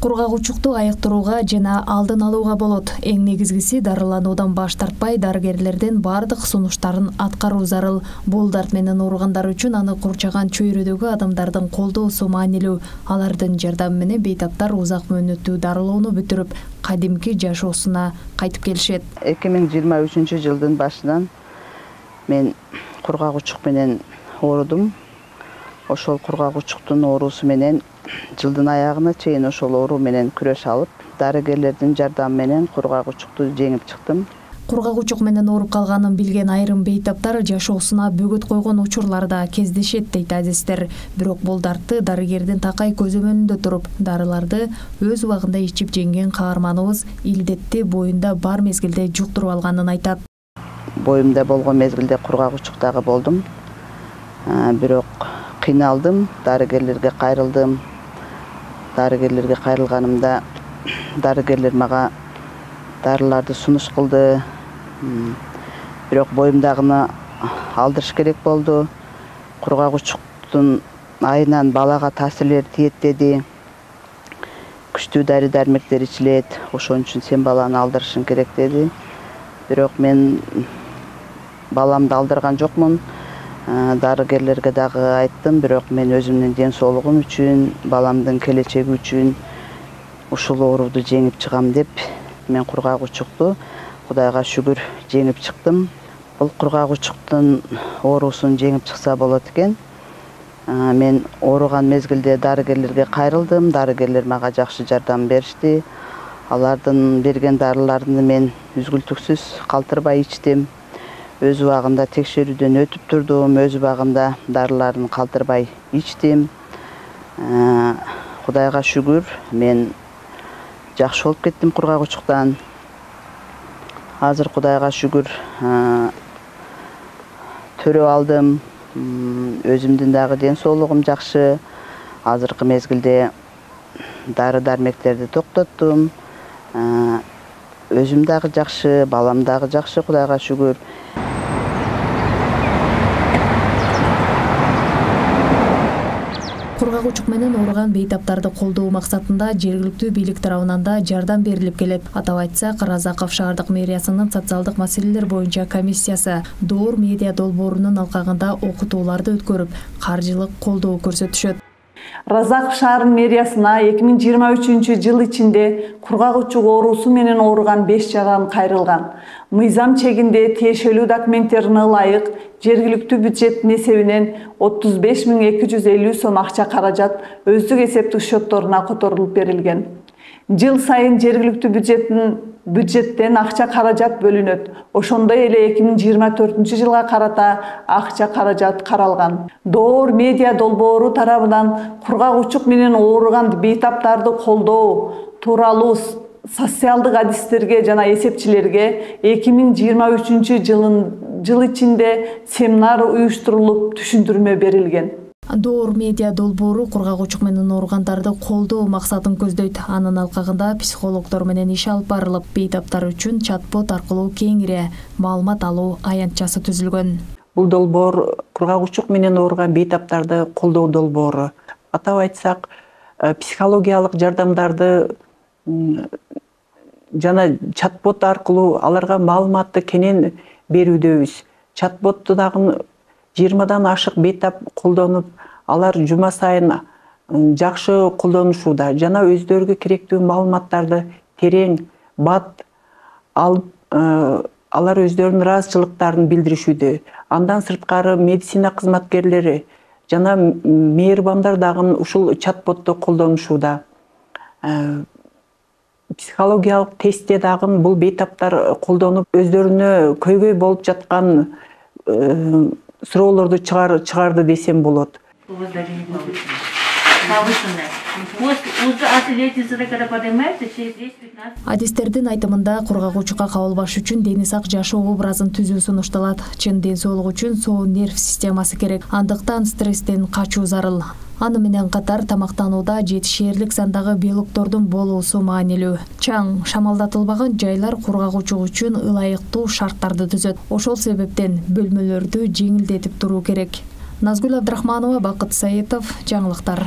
Кургагучукту айыктырууга жана алдын алууга болот. Эң негизгиси дарылануудан баш тартпай, дарыгерлердин бардык сунуштарын аткаруу зарыл. Бул дарт менен ооругандар үчүн аны курчаган чөйрөдөгү адамдардын колдоосу маанилүү. Алардын жардамы менен бейтаптар узак мөөнөттүү дарылоону бүтүрүп, кадимки жашоосуна кайтып келишет. 2023-жылдын башынан мен кургагучук менен оорудум. Ошол кургагучуктун оорусу менен жылдын аягына чейин ошол оору менен күрөш алып, дарыгерлердин жардамы менен кургагучукту жеңип чыктым. Кургагучук менен ооруп калганын билген айрым бейтаптар жашоосуна бөгөт койгон учурларда кездешет дейт адистер. Бирок бул дартты дарыгердин такай көзөмөлүндө туруп, дарыларды өз убагында ичип жеңген каарманыбыз илдетти боюнда бар мезгилде жуктуруп алганын айтат. Боюмда болгон мезгилде кургагучуктагы болдум. Бирок кыйналдым, дарыгерлерге кайрылдым. Дарыгерлерге кайрылганымда дарыгерлер мага дарыларды сунуш кылды. Бирок боюмдагыны алдырыш керек болду. Кургагучуктун айынан балага таасирлери тиет деди. Күчтүү дары-дармектер ичилет. Ошон үчүн сен баланы алдырышың керек деди. Бирок мен баламды алдырган жокмун. Дарыгерлерге дагы айттым, бирок мен өзүмдүн ден соолугум үчүн, баламдын келечеги үчүн ушул ооруду жеңип чыгам деп, мен кургагучукту Кудайга шүгүр жеңип чыктым. Бул кургагучуктун оорусун жеңип чыкса болот экен. Мен ооруган мезгилде дарыгерлерге кайрылдым, дарыгерлер мага жакшы жардам беришти. Алардын берген дарыларын мен үзгүлтүксүз калтырбай ичтим. Өз убагында текшерүүдөн өтүп турдум, өз убагында дарыларын калтырбай ичтим. Кудайга шүгүр, мен жакшы болуп кеттим кургагучуктан. Азыр Кудайга шүгүр төрөп алдым. Өзүмдүн дагы ден соолугум жакшы. Азыркы мезгилде дары-дармектерди токтоттум. Өзүм дагы жакшы, балам дагы жакшы, Кудайга шүгүр. Кургагучук менен ооруган бейтаптарды колдоо максатында жергиликтүү бийлик тарабынан да жардам берилип келет. Атап айтсак, Разаков шаардык мэриясынын социалдык маселелер боюнча комиссиясы Доор медиа долбоорунун алкагында окутууларды өткөрүп, каржылык колдоо көрсөтүшөт. Разаков шаар мэриясына 2023-жыл ичинде кургагучук оорусу менен ооруган 5 жаран кайрылган. Мыйзам чегинде тиешелүү документтерине ылайык жергиликтүү бюджеттин эсебинен 35.250 сом акча каражат өздүк эсептик счетторуна которулуп берилген. Жыл сайын жергиликтүү бюджеттен акча каражат бөлүнөт. Ошондой эле 2024-жылга карата акча каражат каралган. Доор медиа долбоору тарабынан кургагучук менен ооруган бейтаптарды колдоо тууралуу социалдык адистерге жана эсепчилерге 2023-жыл ичинде семинар уюштурулуп түшүндүрмө берилген. Доор медиа долбоору кургагучук менен ооругандарды колдоо максатын көздөйт. Анын алкагында психологдор менен иш алып барылып, бейтаптар үчүн чат-бот аркылуу кеңири маалымат алуу аянтчасы түзүлгөн. Бул долбоор кургагучук менен ооруган бейтаптарды колдоо долбоору. Атап айтсак, психологиялык жардамдарды жана чат-бот аркылуу аларга маалыматты кенен берүүдөбүз. Чат-ботту дагы 20-дан ашык бейтап колдонуп, алар жума сайын жакшы колдонушууда жана өздөрүгө керектүү маалыматтарды терең, бат алып, алар өздөрүнүн ыраазычылыктарын билдиришүүдө. Андан сырткары медицина кызматкерлери жана мээрбандар дагы ушул чат-ботту колдонушууда. Психологиялык тестте дагы бул бейтаптар колдонуп, өздөрүнө көйгөй болуп жаткан суроолорду чыгарды десем болот. Адистердин айтымында кургагуучуга кабылбаш үчүн дени сак жашоо образын түзүү сунушталат. Чын ден соолук үчүн сонун нерв системасы керек. Андыктан стресстен качуу зарыл. Аны менен катар тамактанууда жетишээрлик сандагы белоктордун болуусу маанилүү. Чаң, шамалдатылбаган жайлар кургагуучу үчүн ылайыктуу шарттарды түзөт. Ошол себептен бөлмөлөрдү жеңилдетип туруу керек. Назгүл Абдрахманова, Бакыт Саитов, жаңылыктар.